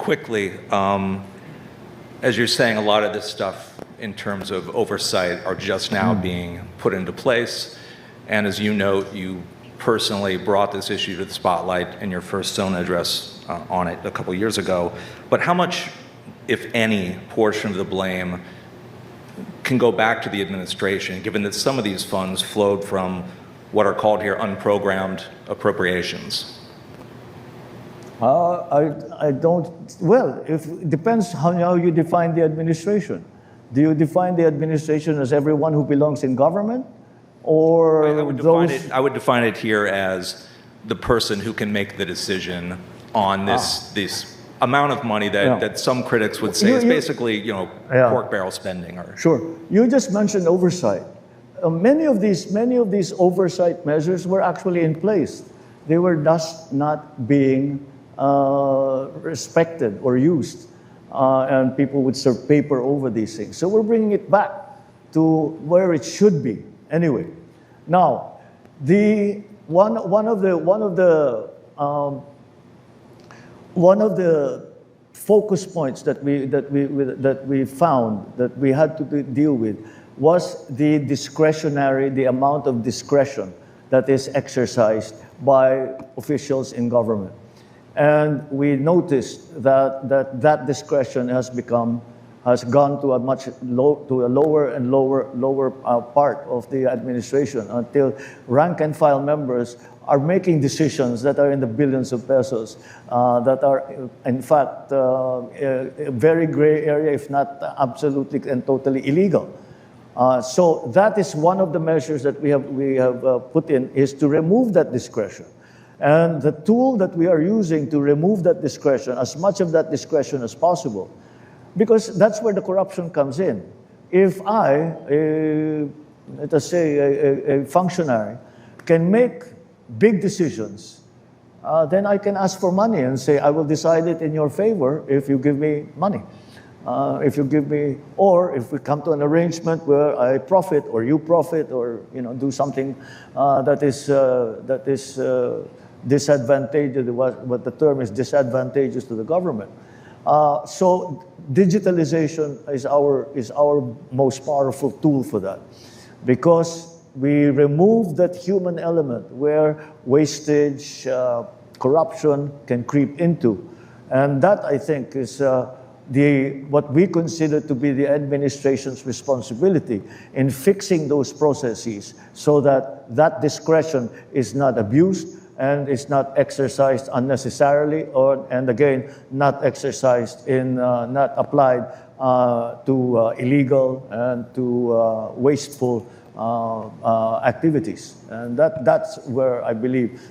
quickly, as you're saying, a lot of this stuff in terms of oversight are just now being put into place. And as you note, you personally brought this issue to the spotlight in your first zone address on it a couple years ago. But how much, if any, portion of the blame can go back to the administration, given that some of these funds flowed from what are called here unprogrammed appropriations? I don't, well, it depends how you define the administration. Do you define the administration as everyone who belongs in government? Or I would define it here as the person who can make the decision on this amount of money that some critics would say is basically, pork barrel spending. Sure. You just mentioned oversight. Many of these oversight measures were actually in place. They were just not being respected or used, and people would serve paper over these things. So we're bringing it back to where it should be. Anyway, now one of the focus points that we found that we had to deal with was the amount of discretion that is exercised by officials in government. And we noticed that discretion has gone to a lower and lower part of the administration, until rank and file members are making decisions that are in the billions of pesos, that are in fact a very gray area, if not absolutely and totally illegal. So that is one of the measures that we have put in, is to remove that discretion. And the tool that we are using to remove that discretion, as much of that discretion as possible, because that's where the corruption comes in. If I, let us say, a functionary, can make big decisions, then I can ask for money and say, I will decide it in your favor if you give me money. If you give me, or if we come to an arrangement where I profit or you profit, or do something that is disadvantageous. What the term is disadvantageous to the government. So digitalization is our most powerful tool for that, because we remove that human element where wastage, corruption can creep into, and that, I think, is what we consider to be the administration's responsibility in fixing those processes, so that discretion is not abused and is not exercised unnecessarily, and again, not exercised not applied to illegal and to wasteful activities. And that's where I believe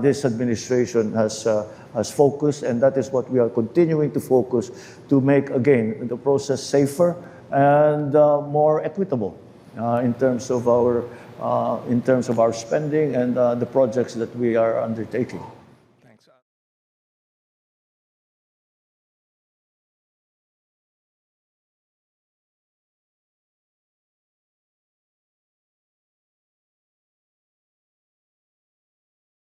this administration has focused, and that is what we are continuing to focus, to make, again, the process safer and more equitable in terms of our spending and the projects that we are undertaking.